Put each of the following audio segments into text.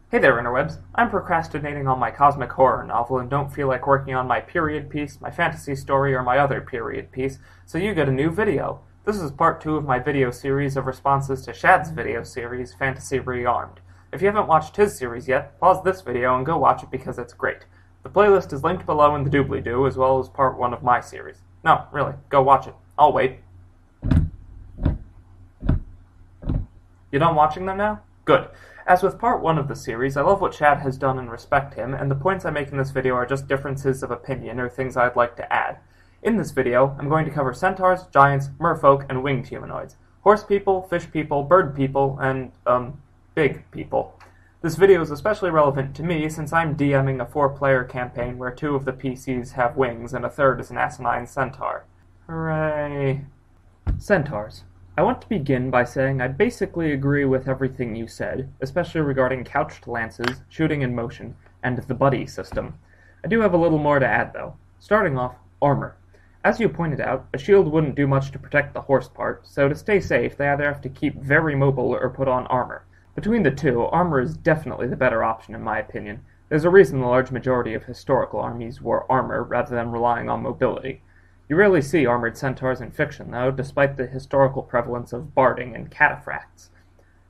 Hey there, interwebs. I'm procrastinating on my cosmic horror novel and don't feel like working on my period piece, my fantasy story, or my other period piece, so you get a new video. This is part 2 of my video series of responses to Shad's video series, Fantasy Rearmed. If you haven't watched his series yet, pause this video and go watch it because it's great. The playlist is linked below in the doobly-doo, as well as part 1 of my series. No, really, go watch it. I'll wait. You done watching them now? Good. As with part 1 of the series, I love what Shad has done and respect him, and the points I make in this video are just differences of opinion or things I'd like to add. In this video, I'm going to cover centaurs, giants, merfolk, and winged humanoids. Horse people, fish people, bird people, and, big people. This video is especially relevant to me since I'm DMing a 4-player campaign where 2 of the PCs have wings and a third is an asinine centaur. Hooray! Centaurs. I want to begin by saying I basically agree with everything you said, especially regarding couched lances, shooting in motion, and the buddy system. I do have a little more to add though. Starting off, armor. As you pointed out, a shield wouldn't do much to protect the horse part, so to stay safe they either have to keep very mobile or put on armor. Between the two, armor is definitely the better option in my opinion. There's a reason the large majority of historical armies wore armor rather than relying on mobility. You rarely see armored centaurs in fiction, though, despite the historical prevalence of barding and cataphracts.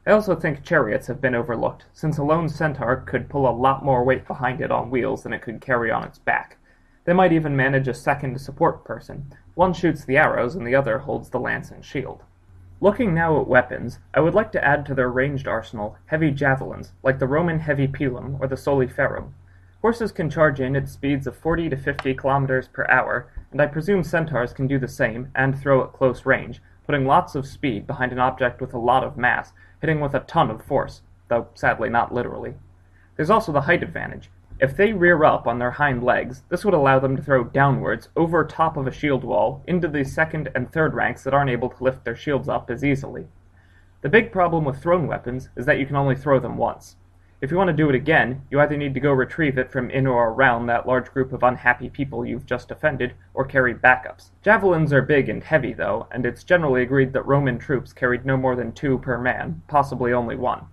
I also think chariots have been overlooked, since a lone centaur could pull a lot more weight behind it on wheels than it could carry on its back. They might even manage a second support person. One shoots the arrows and the other holds the lance and shield. Looking now at weapons, I would like to add to their ranged arsenal heavy javelins, like the Roman heavy pilum or the soliferum. Horses can charge in at speeds of 40 to 50 kilometers per hour, and I presume centaurs can do the same and throw at close range, putting lots of speed behind an object with a lot of mass, hitting with a ton of force, though sadly not literally. There's also the height advantage. If they rear up on their hind legs, this would allow them to throw downwards over top of a shield wall into the second and third ranks that aren't able to lift their shields up as easily. The big problem with thrown weapons is that you can only throw them once. If you want to do it again, you either need to go retrieve it from in or around that large group of unhappy people you've just offended, or carry backups. Javelins are big and heavy, though, and it's generally agreed that Roman troops carried no more than 2 per man, possibly only 1.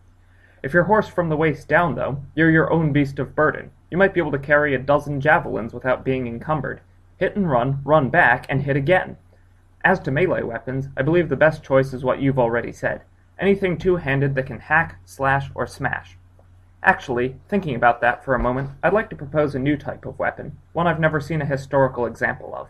If you're horsed from the waist down, though, you're your own beast of burden. You might be able to carry a dozen javelins without being encumbered. Hit and run back, and hit again. As to melee weapons, I believe the best choice is what you've already said. Anything two-handed that can hack, slash, or smash. Actually, thinking about that for a moment, I'd like to propose a new type of weapon, one I've never seen a historical example of.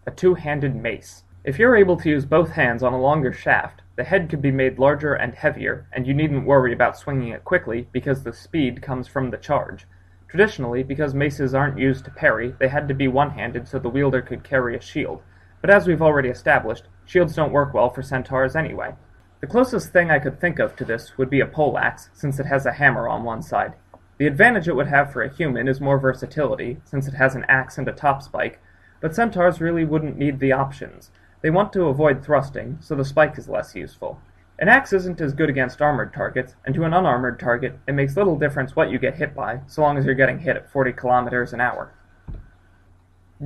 A two-handed mace. If you're able to use both hands on a longer shaft, the head could be made larger and heavier, and you needn't worry about swinging it quickly because the speed comes from the charge. Traditionally, because maces aren't used to parry, they had to be one-handed so the wielder could carry a shield, but as we've already established, shields don't work well for centaurs anyway. The closest thing I could think of to this would be a poleaxe, since it has a hammer on one side. The advantage it would have for a human is more versatility, since it has an axe and a top spike, but centaurs really wouldn't need the options. They want to avoid thrusting, so the spike is less useful. An axe isn't as good against armored targets, and to an unarmored target, it makes little difference what you get hit by, so long as you're getting hit at 40 kilometers an hour.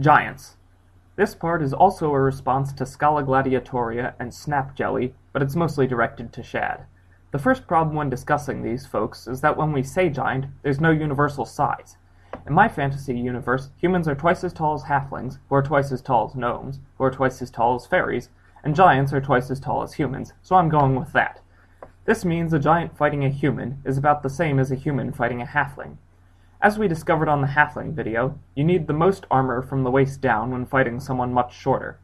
Giants. This part is also a response to Scala Gladiatoria and Snap Jelly, but it's mostly directed to Shad. The first problem when discussing these folks is that when we say giant, there's no universal size. In my fantasy universe, humans are twice as tall as halflings, who are twice as tall as gnomes, who are twice as tall as fairies, and giants are twice as tall as humans, so I'm going with that. This means a giant fighting a human is about the same as a human fighting a halfling. As we discovered on the halfling video, you need the most armor from the waist down when fighting someone much shorter.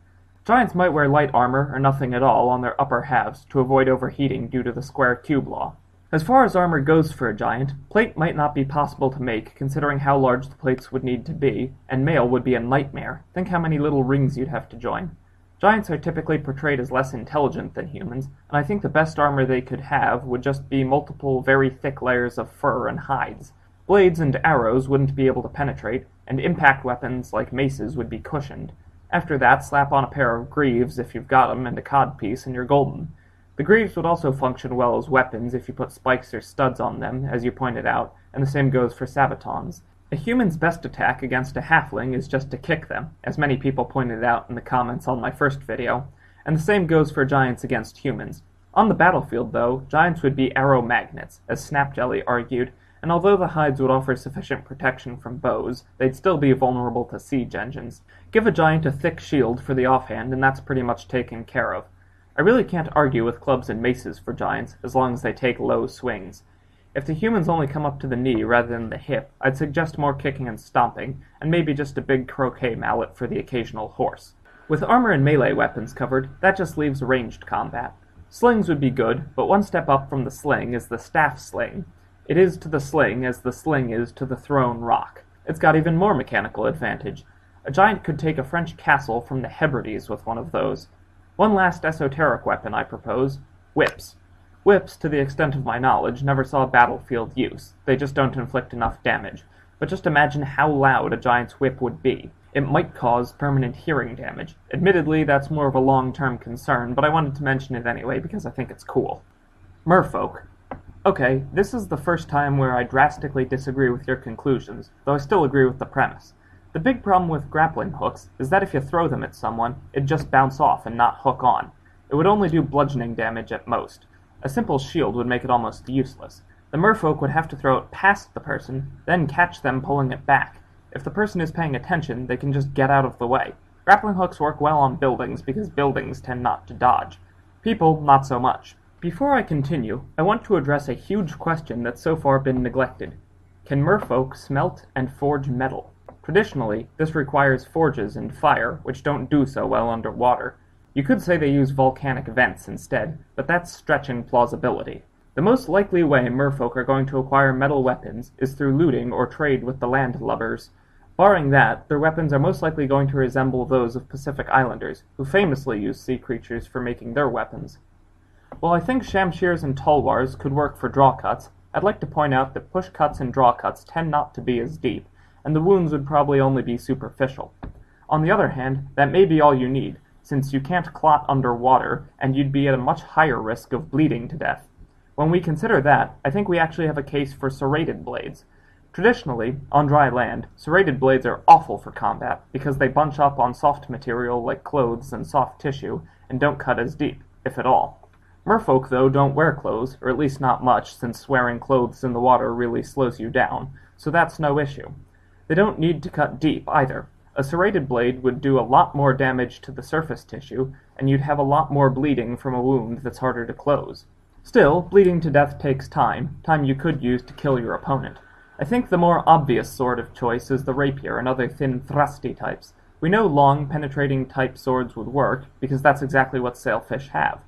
Giants might wear light armor or nothing at all on their upper halves to avoid overheating due to the square cube law. As far as armor goes for a giant, plate might not be possible to make considering how large the plates would need to be, and mail would be a nightmare. Think how many little rings you'd have to join. Giants are typically portrayed as less intelligent than humans, and I think the best armor they could have would just be multiple very thick layers of fur and hides. Blades and arrows wouldn't be able to penetrate, and impact weapons like maces would be cushioned. After that, slap on a pair of greaves if you've got 'em and a codpiece and you're golden. The greaves would also function well as weapons if you put spikes or studs on them, as you pointed out, and the same goes for sabatons. A human's best attack against a halfling is just to kick them, as many people pointed out in the comments on my first video, and the same goes for giants against humans. On the battlefield, though, giants would be arrow magnets, as Snapjelly argued, and although the hides would offer sufficient protection from bows, they'd still be vulnerable to siege engines. Give a giant a thick shield for the offhand, and that's pretty much taken care of. I really can't argue with clubs and maces for giants, as long as they take low swings. If the humans only come up to the knee rather than the hip, I'd suggest more kicking and stomping, and maybe just a big croquet mallet for the occasional horse. With armor and melee weapons covered, that just leaves ranged combat. Slings would be good, but one step up from the sling is the staff sling. It is to the sling as the sling is to the thrown rock. It's got even more mechanical advantage. A giant could take a French castle from the Hebrides with one of those. One last esoteric weapon I propose: whips. Whips, to the extent of my knowledge, never saw battlefield use. They just don't inflict enough damage. But just imagine how loud a giant's whip would be. It might cause permanent hearing damage. Admittedly, that's more of a long-term concern, but I wanted to mention it anyway because I think it's cool. Merfolk. Okay, this is the first time where I drastically disagree with your conclusions, though I still agree with the premise. The big problem with grappling hooks is that if you throw them at someone, it'd just bounce off and not hook on. It would only do bludgeoning damage at most. A simple shield would make it almost useless. The merfolk would have to throw it past the person, then catch them pulling it back. If the person is paying attention, they can just get out of the way. Grappling hooks work well on buildings because buildings tend not to dodge. People, not so much. Before I continue, I want to address a huge question that's so far been neglected. Can merfolk smelt and forge metal? Traditionally, this requires forges and fire, which don't do so well underwater. You could say they use volcanic vents instead, but that's stretching plausibility. The most likely way merfolk are going to acquire metal weapons is through looting or trade with the landlubbers. Barring that, their weapons are most likely going to resemble those of Pacific Islanders, who famously use sea creatures for making their weapons. While I think shamshirs and tulwars could work for draw cuts, I'd like to point out that push cuts and draw cuts tend not to be as deep, and the wounds would probably only be superficial. On the other hand, that may be all you need, since you can't clot underwater, and you'd be at a much higher risk of bleeding to death. When we consider that, I think we actually have a case for serrated blades. Traditionally, on dry land, serrated blades are awful for combat because they bunch up on soft material like clothes and soft tissue and don't cut as deep, if at all. Merfolk, though, don't wear clothes, or at least not much, since wearing clothes in the water really slows you down, so that's no issue. They don't need to cut deep, either. A serrated blade would do a lot more damage to the surface tissue, and you'd have a lot more bleeding from a wound that's harder to close. Still, bleeding to death takes time you could use to kill your opponent. I think the more obvious sword of choice is the rapier and other thin, thrusty types. We know long, penetrating type swords would work, because that's exactly what sailfish have.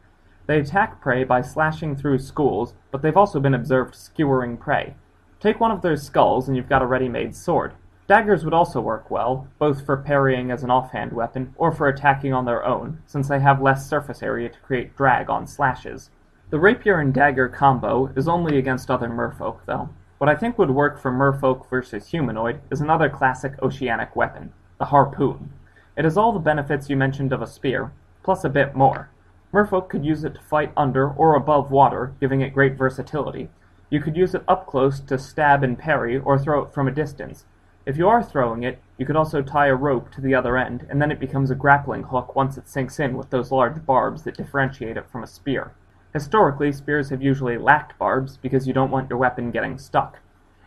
They attack prey by slashing through schools, but they've also been observed skewering prey. Take one of their skulls and you've got a ready-made sword. Daggers would also work well, both for parrying as an offhand weapon, or for attacking on their own, since they have less surface area to create drag on slashes. The rapier and dagger combo is only against other merfolk, though. What I think would work for merfolk versus humanoid is another classic oceanic weapon, the harpoon. It has all the benefits you mentioned of a spear, plus a bit more. Merfolk could use it to fight under or above water, giving it great versatility. You could use it up close to stab and parry, or throw it from a distance. If you are throwing it, you could also tie a rope to the other end, and then it becomes a grappling hook once it sinks in with those large barbs that differentiate it from a spear. Historically, spears have usually lacked barbs because you don't want your weapon getting stuck.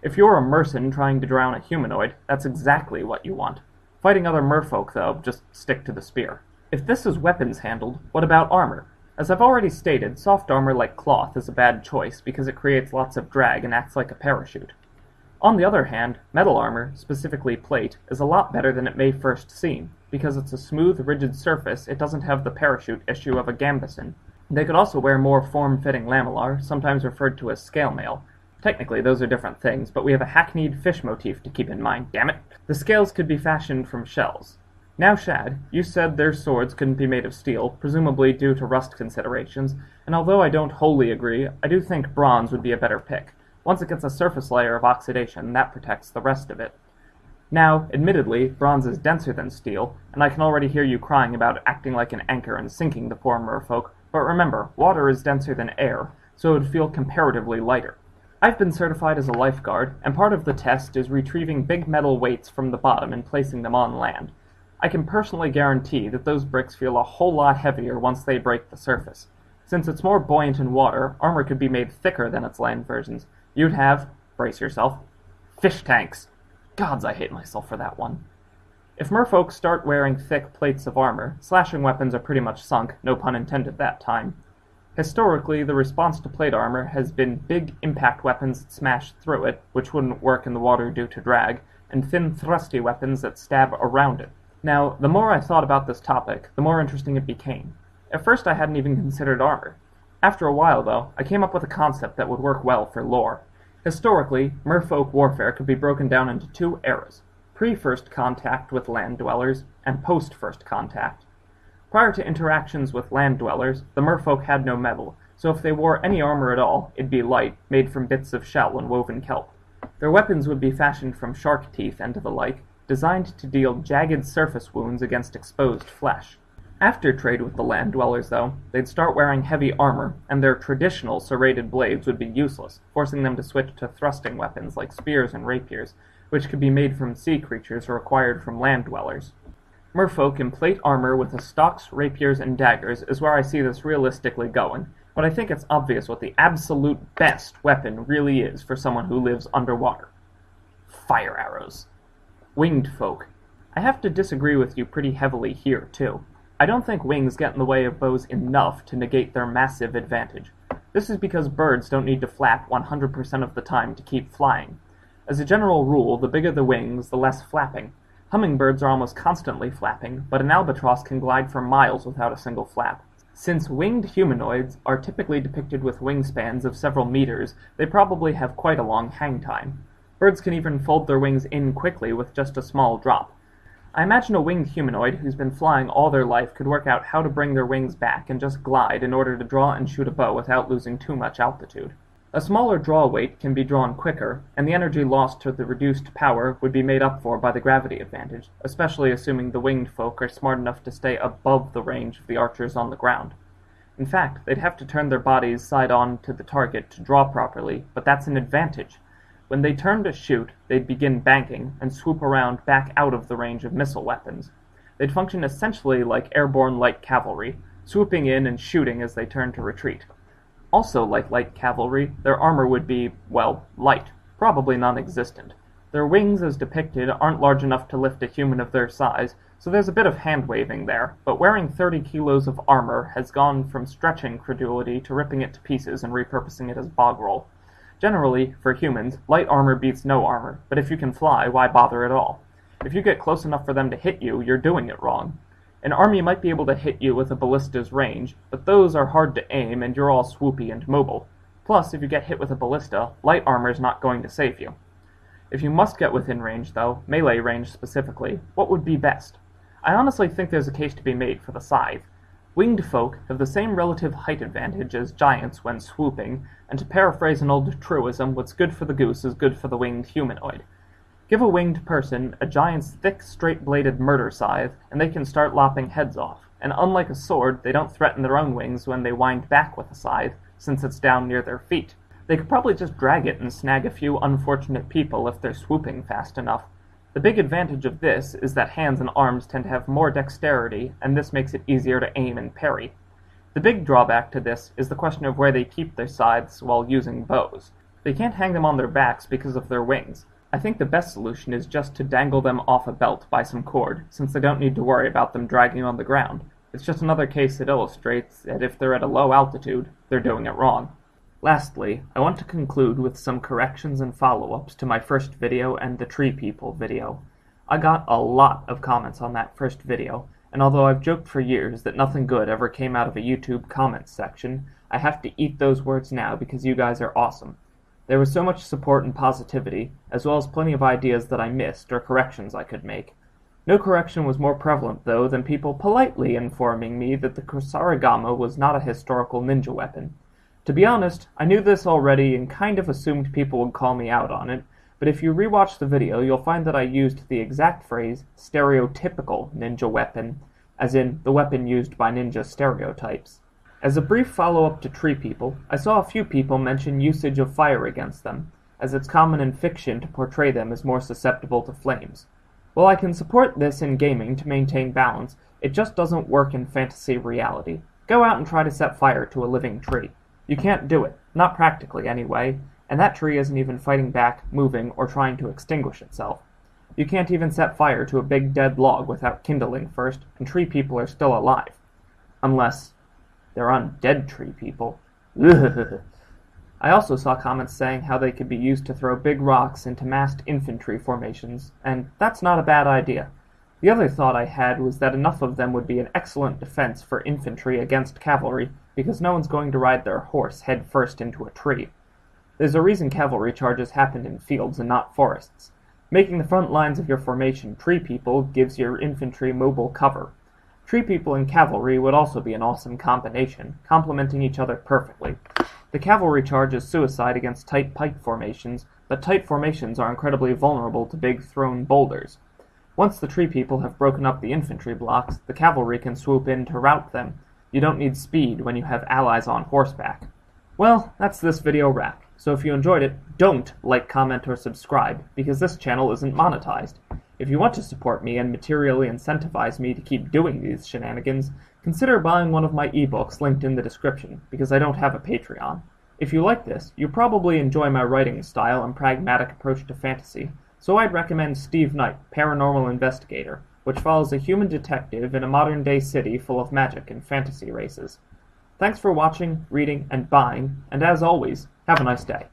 If you're a mercen trying to drown a humanoid, that's exactly what you want. Fighting other merfolk, though, just stick to the spear. If this is weapons handled, what about armor? As I've already stated, soft armor like cloth is a bad choice because it creates lots of drag and acts like a parachute. On the other hand, metal armor, specifically plate, is a lot better than it may first seem. Because it's a smooth, rigid surface, it doesn't have the parachute issue of a gambeson. They could also wear more form-fitting lamellar, sometimes referred to as scale mail. Technically, those are different things, but we have a hackneyed fish motif to keep in mind, damn it! The scales could be fashioned from shells. Now, Shad, you said their swords couldn't be made of steel, presumably due to rust considerations, and although I don't wholly agree, I do think bronze would be a better pick. Once it gets a surface layer of oxidation, that protects the rest of it. Now, admittedly, bronze is denser than steel, and I can already hear you crying about acting like an anchor and sinking the poor merfolk, but remember, water is denser than air, so it would feel comparatively lighter. I've been certified as a lifeguard, and part of the test is retrieving big metal weights from the bottom and placing them on land. I can personally guarantee that those bricks feel a whole lot heavier once they break the surface. Since it's more buoyant in water, armor could be made thicker than its land versions. You'd have Brace yourself. Fish tanks. Gods, I hate myself for that one. If merfolk start wearing thick plates of armor, slashing weapons are pretty much sunk, no pun intended that time. Historically, the response to plate armor has been big impact weapons that smash through it, which wouldn't work in the water due to drag, and thin thrusty weapons that stab around it. Now, the more I thought about this topic, the more interesting it became. At first I hadn't even considered armor. After a while, though, I came up with a concept that would work well for lore. Historically, merfolk warfare could be broken down into two eras: pre-first contact with land dwellers, and post-first contact. Prior to interactions with land dwellers, the merfolk had no metal, so if they wore any armor at all, it'd be light, made from bits of shell and woven kelp. Their weapons would be fashioned from shark teeth and the like, designed to deal jagged surface wounds against exposed flesh. After trade with the land dwellers, though, they'd start wearing heavy armor, and their traditional serrated blades would be useless, forcing them to switch to thrusting weapons like spears and rapiers, which could be made from sea creatures or acquired from land dwellers. Merfolk in plate armor with the stocks, rapiers, and daggers is where I see this realistically going, but I think it's obvious what the absolute best weapon really is for someone who lives underwater. Fire arrows. Winged folk. I have to disagree with you pretty heavily here, too. I don't think wings get in the way of bows enough to negate their massive advantage. This is because birds don't need to flap 100% of the time to keep flying. As a general rule, the bigger the wings, the less flapping. Hummingbirds are almost constantly flapping, but an albatross can glide for miles without a single flap. Since winged humanoids are typically depicted with wingspans of several meters, they probably have quite a long hang time. Birds can even fold their wings in quickly with just a small drop. I imagine a winged humanoid who's been flying all their life could work out how to bring their wings back and just glide in order to draw and shoot a bow without losing too much altitude. A smaller draw weight can be drawn quicker, and the energy lost to the reduced power would be made up for by the gravity advantage, especially assuming the winged folk are smart enough to stay above the range of the archers on the ground. In fact, they'd have to turn their bodies side-on to the target to draw properly, but that's an advantage. When they turn to shoot, they'd begin banking and swoop around back out of the range of missile weapons. They'd function essentially like airborne light cavalry, swooping in and shooting as they turn to retreat. Also like light cavalry, their armor would be, well, light, probably non-existent. Their wings, as depicted, aren't large enough to lift a human of their size, so there's a bit of hand-waving there, but wearing 30 kilos of armor has gone from stretching credulity to ripping it to pieces and repurposing it as bog roll. Generally, for humans, light armor beats no armor, but if you can fly, why bother at all? If you get close enough for them to hit you, you're doing it wrong. An army might be able to hit you with a ballista's range, but those are hard to aim and you're all swoopy and mobile. Plus, if you get hit with a ballista, light armor is not going to save you. If you must get within range, though, melee range specifically, what would be best? I honestly think there's a case to be made for the scythe. Winged folk have the same relative height advantage as giants when swooping, and to paraphrase an old truism, what's good for the goose is good for the winged humanoid. Give a winged person a giant's thick, straight-bladed murder scythe, and they can start lopping heads off, and unlike a sword, they don't threaten their own wings when they wind back with a scythe, since it's down near their feet. They could probably just drag it and snag a few unfortunate people if they're swooping fast enough. The big advantage of this is that hands and arms tend to have more dexterity, and this makes it easier to aim and parry. The big drawback to this is the question of where they keep their scythes while using bows. They can't hang them on their backs because of their wings. I think the best solution is just to dangle them off a belt by some cord, since they don't need to worry about them dragging on the ground. It's just another case that illustrates that if they're at a low altitude, they're doing it wrong. Lastly, I want to conclude with some corrections and follow-ups to my first video and the Tree People video. I got a lot of comments on that first video, and although I've joked for years that nothing good ever came out of a YouTube comments section, I have to eat those words now because you guys are awesome. There was so much support and positivity, as well as plenty of ideas that I missed or corrections I could make. No correction was more prevalent, though, than people politely informing me that the Kusarigama was not a historical ninja weapon. To be honest, I knew this already and kind of assumed people would call me out on it, but if you rewatch the video, you'll find that I used the exact phrase, stereotypical ninja weapon, as in the weapon used by ninja stereotypes. As a brief follow-up to Tree People, I saw a few people mention usage of fire against them, as it's common in fiction to portray them as more susceptible to flames. While I can support this in gaming to maintain balance, it just doesn't work in fantasy reality. Go out and try to set fire to a living tree. You can't do it, not practically anyway, and that tree isn't even fighting back, moving, or trying to extinguish itself. You can't even set fire to a big dead log without kindling first, and tree people are still alive. Unless they're undead tree people. I also saw comments saying how they could be used to throw big rocks into massed infantry formations, and that's not a bad idea. The other thought I had was that enough of them would be an excellent defense for infantry against cavalry, because no one's going to ride their horse head first into a tree. There's a reason cavalry charges happen in fields and not forests. Making the front lines of your formation tree people gives your infantry mobile cover. Tree people and cavalry would also be an awesome combination, complementing each other perfectly. The cavalry charge is suicide against tight pike formations, but tight formations are incredibly vulnerable to big thrown boulders. Once the tree people have broken up the infantry blocks, the cavalry can swoop in to rout them. You don't need speed when you have allies on horseback. Well, that's this video wrap. So if you enjoyed it, don't like, comment, or subscribe, because this channel isn't monetized. If you want to support me and materially incentivize me to keep doing these shenanigans, consider buying one of my ebooks linked in the description, because I don't have a Patreon. If you like this, you probably enjoy my writing style and pragmatic approach to fantasy, so I'd recommend Steve Knight, Paranormal Investigator, which follows a human detective in a modern-day city full of magic and fantasy races. Thanks for watching, reading, and buying, and as always, have a nice day.